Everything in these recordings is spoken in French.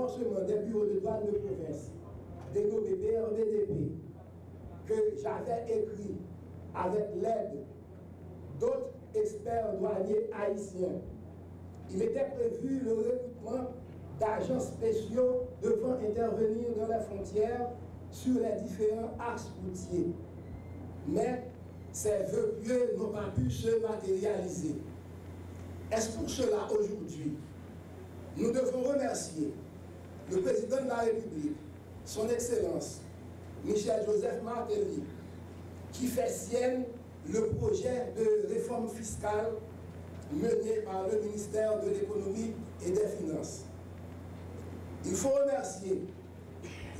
renforcement des bureaux de douane de province, dénommés BRBDP, que j'avais écrit avec l'aide d'autres experts douaniers haïtiens. Il était prévu le recrutement d'agents spéciaux devant intervenir dans les frontières sur les différents axes routiers. Mais ces vœux pieux n'ont pas pu se matérialiser. Est-ce pour cela aujourd'hui, nous devons remercier le président de la République, son Excellence, Michel Joseph Martelly, qui fait sienne le projet de réforme fiscale mené par le ministère de l'Économie et des Finances. Il faut remercier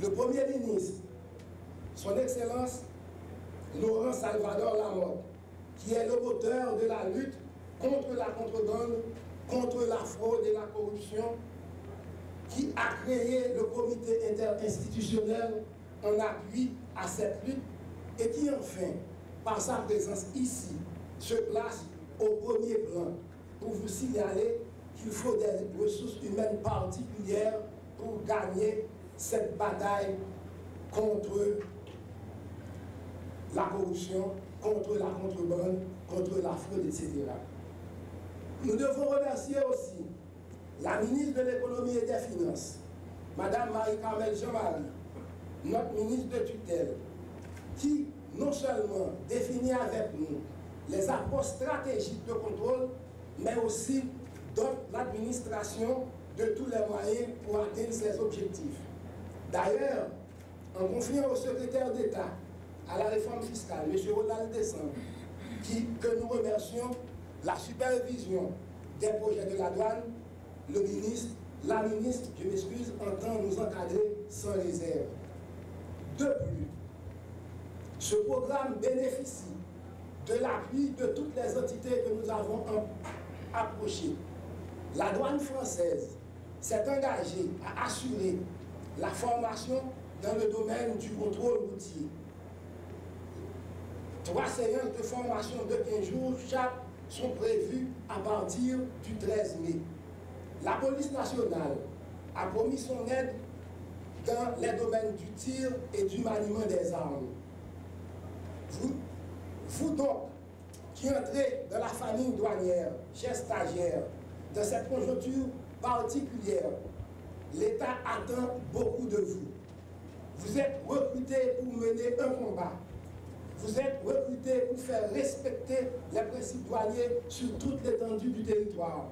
le Premier ministre, son Excellence Laurent Salvador Lamotte, qui est le moteur de la lutte contre la contrebande, contre la fraude et la corruption, qui a créé le comité interinstitutionnel en appui à cette lutte et qui enfin, par sa présence ici, se place au premier plan pour vous signaler qu'il faut des ressources humaines particulières pour gagner cette bataille contre la corruption, contre la contrebande, contre la fraude, etc. Nous devons remercier aussi la ministre de l'Économie et des Finances, Madame Marie-Carmel Jean-Marie, notre ministre de tutelle, qui non seulement définit avec nous les approches stratégiques de contrôle, mais aussi donne l'administration de tous les moyens pour atteindre ces objectifs. D'ailleurs, en confiant au secrétaire d'État à la réforme fiscale, M. Ronald Descamps, que nous remercions, la supervision des projets de la douane, la ministre, je m'excuse, entend nous encadrer sans réserve. De plus, ce programme bénéficie de l'appui de toutes les entités que nous avons approchées. La douane française s'est engagée à assurer la formation dans le domaine du contrôle routier. 3 séances de formation de 15 jours chaque sont prévues à partir du 13 mai. La police nationale a promis son aide dans les domaines du tir et du maniement des armes. Vous donc, qui entrez dans la famille douanière, chers stagiaires, dans cette conjoncture particulière, l'État attend beaucoup de vous. Vous êtes recrutés pour mener un combat. Vous êtes recrutés pour faire respecter les principes douaniers sur toute l'étendue du territoire.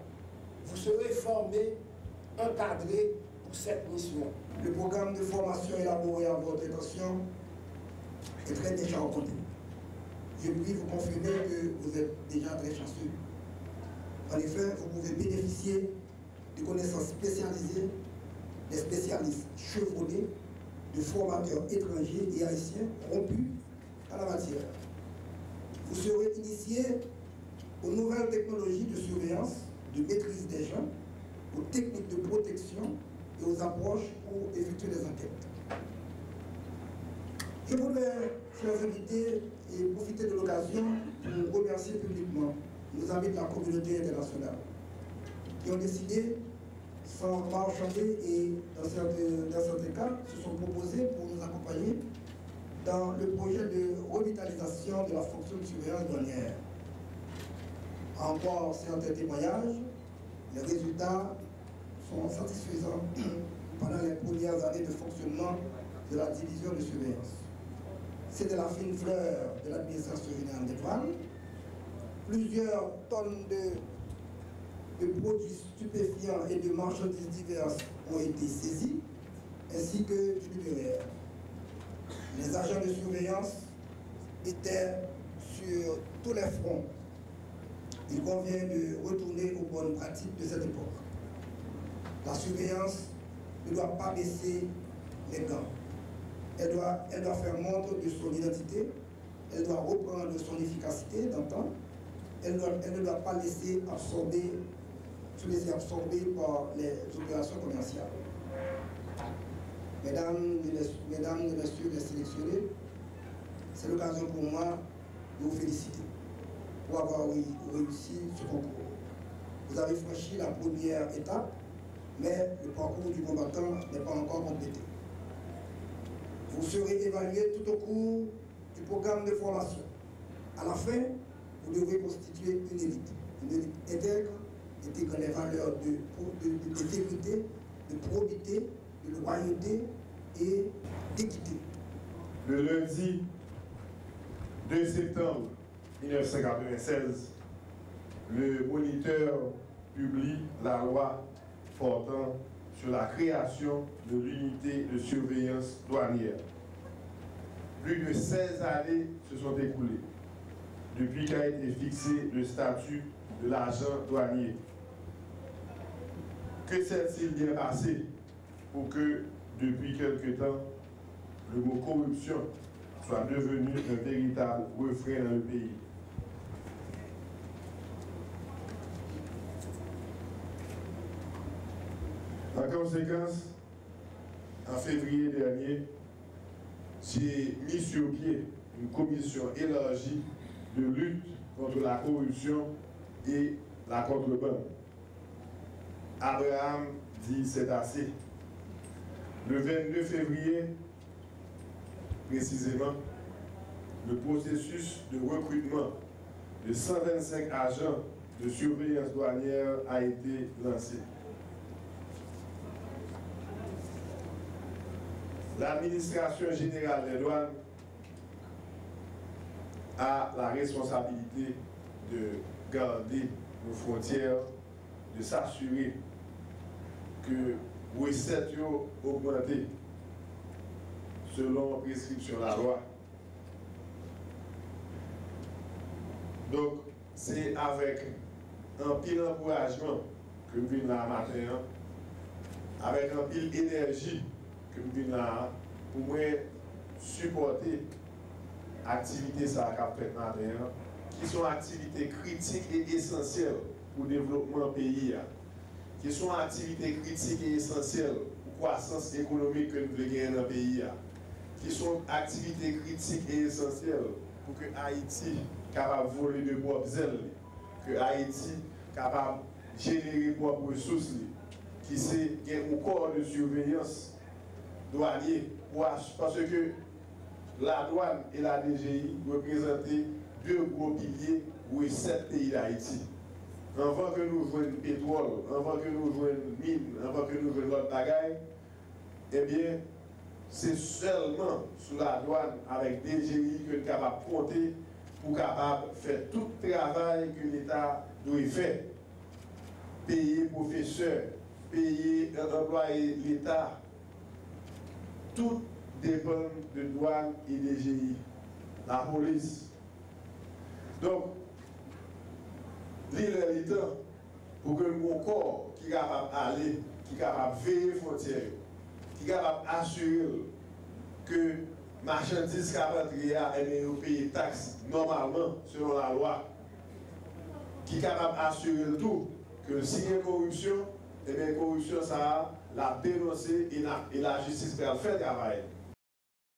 Vous serez formés, encadrés pour cette mission. Le programme de formation élaboré à votre intention est très déjà entendu. Je puis vous confirmer que vous êtes déjà très chanceux. En effet, vous pouvez bénéficier de connaissances spécialisées, des spécialistes chevronnés, de formateurs étrangers et haïtiens rompus à la matière. Vous serez initiés aux nouvelles technologies de surveillance, de maîtrise des gens, aux techniques de protection et aux approches pour effectuer des enquêtes. Je voudrais, chers invités, et profiter de l'occasion pour remercier publiquement nos amis de la communauté internationale qui ont décidé, sans marchander et dans certains cas, se sont proposés pour nous accompagner dans le projet de revitalisation de la fonction de surveillance douanière. En croire certains témoignages, les résultats sont satisfaisants pendant les premières années de fonctionnement de la division de surveillance. C'est de la fine fleur de l'administration générale des douanes. Plusieurs tonnes de produits stupéfiants et de marchandises diverses ont été saisies, ainsi que du numéraire. Les agents de surveillance étaient sur tous les fronts. Il convient de retourner aux bonnes pratiques de cette époque. La surveillance ne doit pas baisser les gants. Elle doit faire montre de son identité, elle doit reprendre son efficacité d'antan, elle ne doit pas se laisser absorber par les opérations commerciales. Mesdames et messieurs les sélectionnés, c'est l'occasion pour moi de vous féliciter pour avoir réussi ce concours. Vous avez franchi la première étape mais le parcours du combattant n'est pas encore complété. Vous serez évalué tout au cours du programme de formation. À la fin, vous devrez constituer une élite intègre, intégrant les valeurs d'intégrité, de probité, de loyauté et d'équité. Le lundi 2 septembre 1996, le Moniteur publie la loi portant sur la création de l'unité de surveillance douanière. Plus de 16 années se sont écoulées depuis qu'a été fixé le statut de l'agent douanier. Que s'est-il bien passé pour que, depuis quelque temps, le mot corruption soit devenu un véritable refrain dans le pays? En conséquence, en février dernier, j'ai mis sur pied une commission élargie de lutte contre la corruption et la contrebande. Abraham dit c'est assez. Le 22 février, précisément, le processus de recrutement de 125 agents de surveillance douanière a été lancé. L'administration générale des douanes a la responsabilité de garder nos frontières, de s'assurer que les recettes augmentent selon prescription de la loi. Donc, c'est avec un pile encouragement que nous venons là matin, avec un pile énergie que nous venons là pour moi supporter l'activité ça qu'a fait matin, qui sont activités critiques et essentielles pour le développement du pays, qui sont activités critiques et essentielles pour la croissance économique que nous voulons gagner dans le pays, qui sont activités critiques et essentielles pour que Haïti capable de voler de propres ailes, que Haïti capable de générer de propres ressources, qui c'est un corps de surveillance douanier, parce que la douane et la DGI représentent deux gros piliers pour 7 pays d'Haïti. Avant que nous jouions le pétrole, avant que nous jouions le mine, avant que nous jouions l'autre bagaille, eh bien, c'est seulement sous la douane avec DGI que nous sommes capables de compter pour capable faire tout le travail que l'État doit faire. Payer professeurs, payer employés l'État, tout dépend de douane et DGI, la police. Donc, l'île est le temps pour que mon corps qui est capable d'aller, qui est capable de veiller les frontières, qui est capable d'assurer que marchandises qui rentrent à payer taxes normalement selon la loi, qui est capable d'assurer tout, que s'il y a corruption, eh bien, corruption, ça la dénoncer et la justice peut faire le travail.